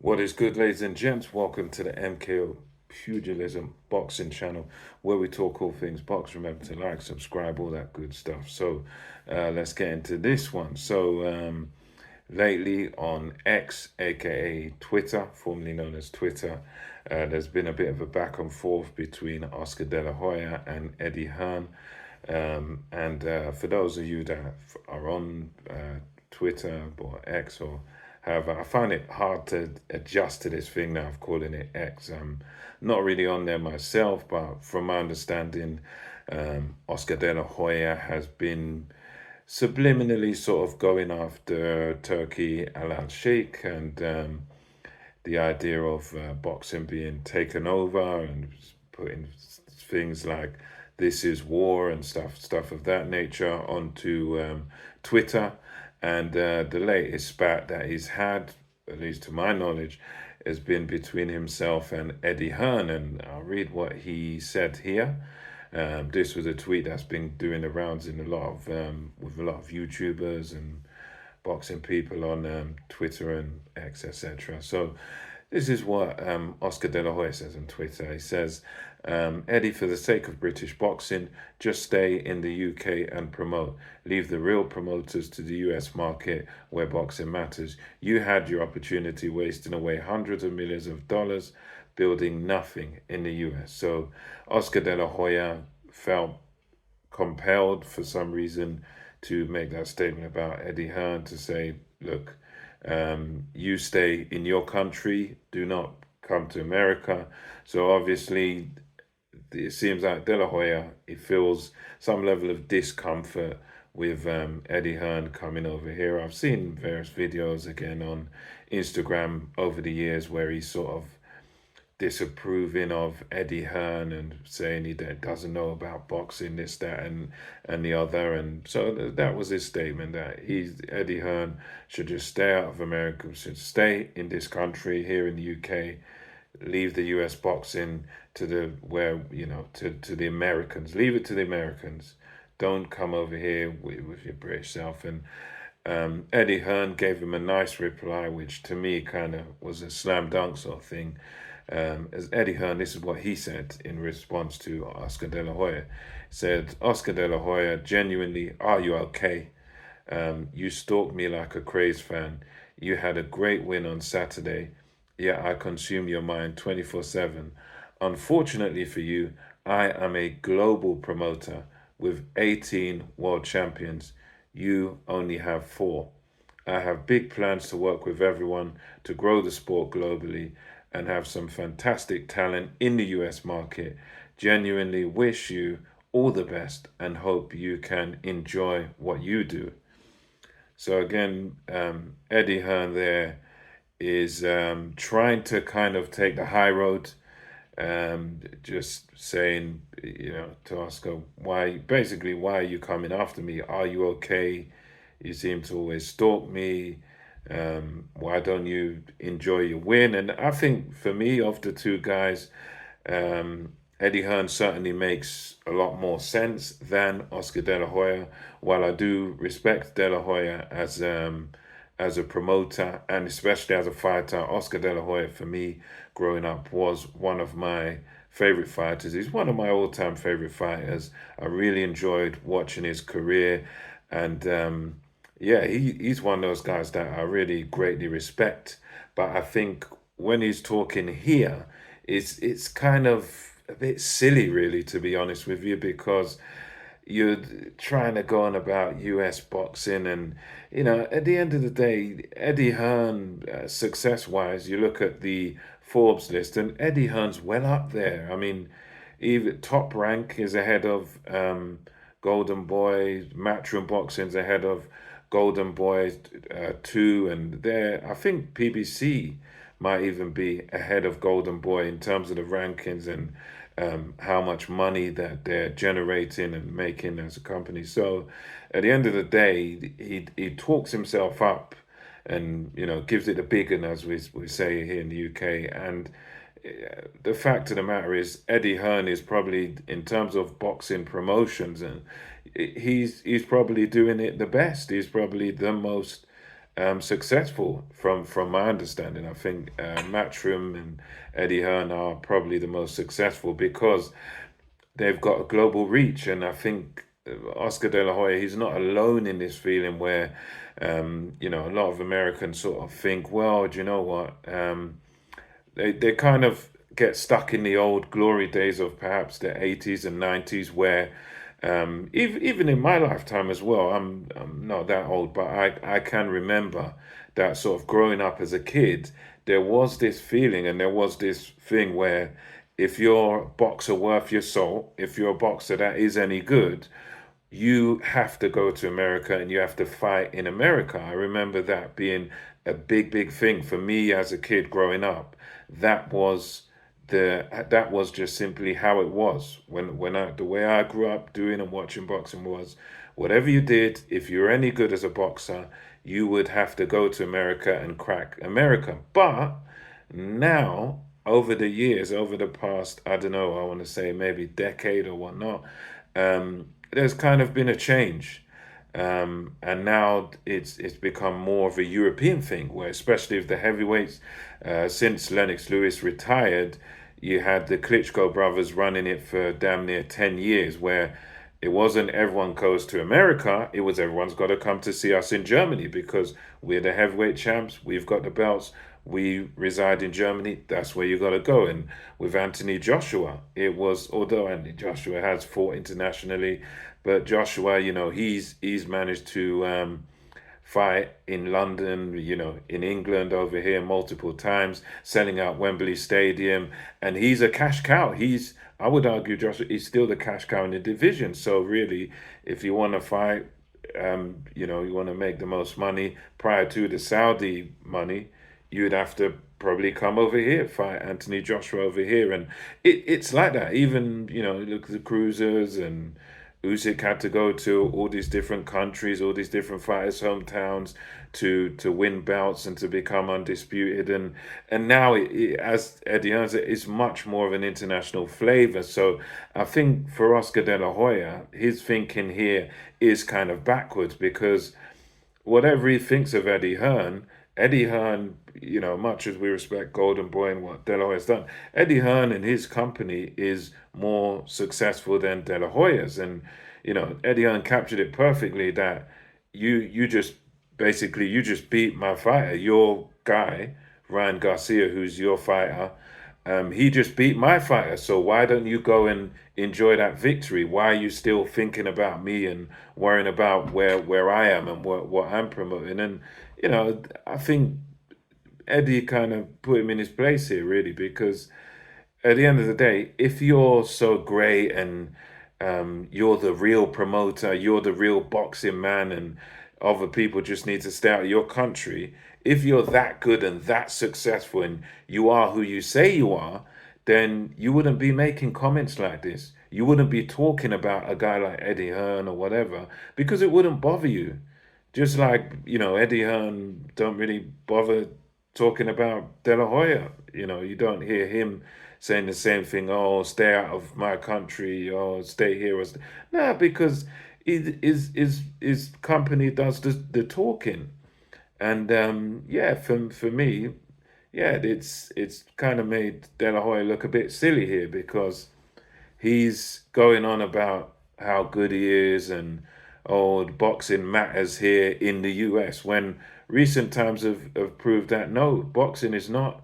What is good, ladies and gents? Welcome to the MKO Pugilism Boxing channel where we talk all things box. Remember to like, subscribe, all that good stuff. Let's get into this one. Lately on X, aka Twitter, formerly known as Twitter, there's been a bit of a back and forth between Oscar De La Hoya and Eddie Hearn. For those of you that are on Twitter or X or however, I find it hard to adjust to this thing now of calling it X. I'm not really on there myself, but from my understanding, Oscar De La Hoya has been subliminally sort of going after Turkey Al Sheikh and the idea of boxing being taken over and putting things like "this is war" and stuff of that nature onto Twitter. And the latest spat that he's had, at least to my knowledge, has been between himself and Eddie Hearn. And I'll read what he said here. This was a tweet that's been doing the rounds in a lot of with a lot of YouTubers and boxing people on Twitter and X, etc. So this is what Oscar De La Hoya says on Twitter. He says, Eddie, for the sake of British boxing, just stay in the UK and promote. Leave the real promoters to the US market where boxing matters. You had your opportunity wasting away hundreds of millions of dollars building nothing in the US. So Oscar De La Hoya felt compelled for some reason to make that statement about Eddie Hearn to say, look, you stay in your country, do not come to America. So obviously, it seems like De La Hoya, he feels some level of discomfort with Eddie Hearn coming over here. I've seen various videos again on Instagram over the years where he's sort of disapproving of Eddie Hearn and saying he doesn't know about boxing, this, that, and the other. And so that was his statement that Eddie Hearn should just stay out of America, should stay in this country here in the UK, leave the US boxing to the to the Americans, leave it to the Americans. Don't come over here with your British self. And Eddie Hearn gave him a nice reply, which to me kind of was a slam dunk sort of thing. As Eddie Hearn, this is what he said in response to Oscar De La Hoya. He said, Oscar De La Hoya, genuinely, are you okay? You stalked me like a crazed fan. You had a great win on Saturday, yet I consume your mind 24/7. Unfortunately for you, I am a global promoter with 18 world champions. You only have four. I have big plans to work with everyone to grow the sport globally and have some fantastic talent in the US market. Genuinely wish you all the best and hope you can enjoy what you do. So, again, Eddie Hearn there is trying to kind of take the high road, just saying, to Oscar, why are you coming after me? Are you okay? You seem to always stalk me. Why don't you enjoy your win? And I think for me, of the two guys, Eddie Hearn certainly makes a lot more sense than Oscar De La Hoya. While I do respect De La Hoya as a promoter and especially as a fighter, Oscar De La Hoya for me growing up was one of my favorite fighters. He's one of my all-time favorite fighters. I really enjoyed watching his career, and yeah, he's one of those guys that I really greatly respect. But I think when he's talking here, it's kind of a bit silly, really, to be honest with you, because you're trying to go on about US boxing, and at the end of the day, Eddie Hearn, success wise, you look at the Forbes list, and Eddie Hearn's well up there. I mean, even top rank is ahead of Golden Boy, Matchroom Boxing's ahead of Golden Boy 2, and there, I think PBC might even be ahead of Golden Boy in terms of the rankings and how much money that they're generating and making as a company. So at the end of the day, he talks himself up and gives it a big one, as we say here in the UK. And the fact of the matter is, Eddie Hearn is probably, in terms of boxing promotions, and he's probably doing it the best. He's probably the most successful from my understanding. I think Matchroom and Eddie Hearn are probably the most successful because they've got a global reach. And I think Oscar De La Hoya, he's not alone in this feeling where, a lot of Americans sort of think, well, do you know what? They kind of get stuck in the old glory days of perhaps the 80s and 90s where even in my lifetime as well, I'm not that old, but I can remember that sort of growing up as a kid, there was this feeling and there was this thing where if you're a boxer worth your salt, if you're a boxer that is any good, you have to go to America and you have to fight in America. I remember that being a big thing for me as a kid growing up. That was that was just simply how it was when the way I grew up doing and watching boxing was whatever you did, if you're any good as a boxer, you would have to go to America and crack America. But now, over the years, over the past, I don't know, I want to say maybe decade or whatnot, there's kind of been a change. And now it's become more of a European thing, where especially if the heavyweights, since Lennox Lewis retired, you had the Klitschko brothers running it for damn near 10 years, where it wasn't everyone goes to America, it was everyone's got to come to see us in Germany because we're the heavyweight champs, we've got the belts, we reside in Germany, that's where you got to go. And with Anthony Joshua, it was, although Anthony Joshua has fought internationally, but Joshua, he's managed to fight in London, in England, over here multiple times, selling out Wembley Stadium, and he's a cash cow. I would argue, Joshua, he's still the cash cow in the division. So really, if you want to fight, you want to make the most money prior to the Saudi money, you'd have to probably come over here, fight Anthony Joshua over here, and it's like that. Even look at the cruisers and Usyk had to go to all these different countries, all these different fighters' hometowns to win belts and to become undisputed. And now, as Eddie Hearn said, it's much more of an international flavor. So I think for Oscar De La Hoya, his thinking here is kind of backwards because whatever he thinks of Eddie Hearn, much as we respect Golden Boy and what De La Hoya's done, Eddie Hearn and his company is more successful than De La Hoya's. And, Eddie Hearn captured it perfectly that you just basically you just beat my fighter, your guy, Ryan Garcia, who's your fighter. He just beat my fighter, so why don't you go and enjoy that victory? Why are you still thinking about me and worrying about where I am and what I'm promoting? And I think Eddie kind of put him in his place here, really, because at the end of the day, if you're so great and you're the real promoter, you're the real boxing man, and other people just need to stay out of your country, if you're that good and that successful and you are who you say you are, then you wouldn't be making comments like this. You wouldn't be talking about a guy like Eddie Hearn or whatever because it wouldn't bother you. Just like, Eddie Hearn don't really bother talking about De La Hoya. You don't hear him saying the same thing, oh, stay out of my country, or stay here. No, because his company does the talking. And yeah, for me, yeah, it's kind of made De La Hoya look a bit silly here because he's going on about how good he is and oh, boxing matters here in the US when recent times have proved that no, boxing is not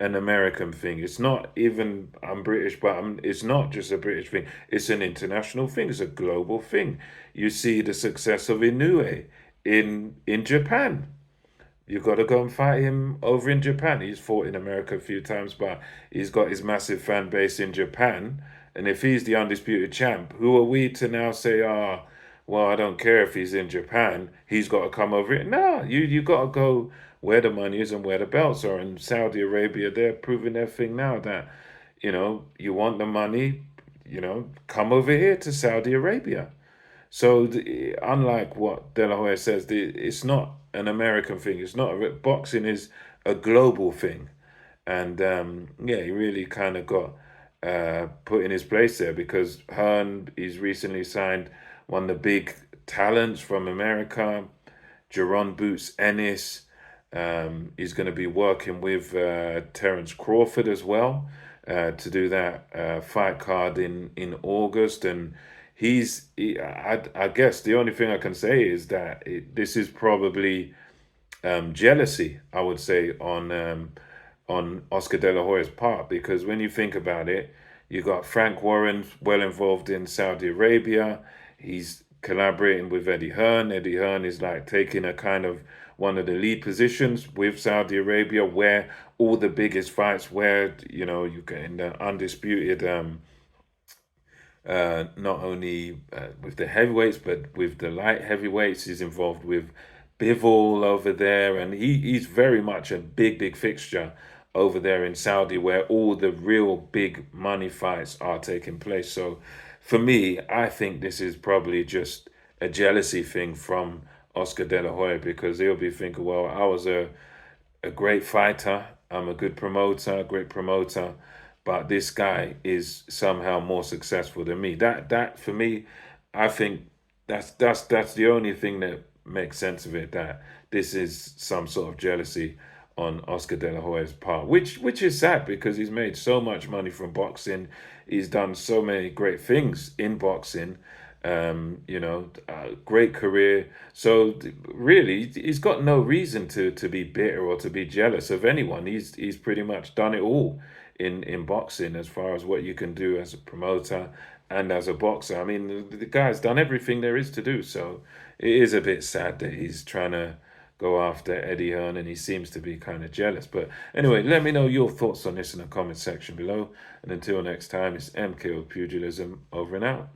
an American thing. It's not even, I'm British, but it's not just a British thing. It's an international thing. It's a global thing. You see the success of Inoue in Japan. You've got to go and fight him over in Japan. He's fought in America a few times, but he's got his massive fan base in Japan. And if he's the undisputed champ, who are we to now say, well, I don't care if he's in Japan, he's got to come over here? No, you got to go where the money is and where the belts are. In Saudi Arabia, they're proving their thing now that, you want the money, come over here to Saudi Arabia. So, unlike what De La Hoya says, it's not an American thing. It's not boxing is a global thing, and yeah, he really kind of got put in his place there because Hearn he's recently signed one of the big talents from America. Jerron Boots Ennis. He's going to be working with Terence Crawford as well to do that fight card in August. And I guess the only thing I can say is that this is probably jealousy, I would say, on Oscar De La Hoya's part, because when you think about it, you got Frank Warren well involved in Saudi Arabia. He's collaborating with Eddie Hearn. Eddie Hearn is like taking a kind of one of the lead positions with Saudi Arabia, where all the biggest fights, where you get in the undisputed not only with the heavyweights, but with the light heavyweights. He's involved with Bivol over there, and he's very much a big fixture over there in Saudi, where all the real big money fights are taking place. So for me, I think this is probably just a jealousy thing from Oscar De La Hoya, because he'll be thinking, well, I was a great fighter. I'm a good promoter, great promoter, but this guy is somehow more successful than me. That for me, I think that's the only thing that makes sense of it. That this is some sort of jealousy on Oscar De La Hoya's part, which is sad, because he's made so much money from boxing. He's done so many great things in boxing. Great career. So really, he's got no reason to be bitter or to be jealous of anyone. He's pretty much done it all in boxing, as far as what you can do as a promoter and as a boxer. I mean, the guy's done everything there is to do. So it is a bit sad that he's trying to go after Eddie Hearn, and he seems to be kind of jealous. But anyway, let me know your thoughts on this in the comment section below. And until next time, it's MKO Pugilism, over and out.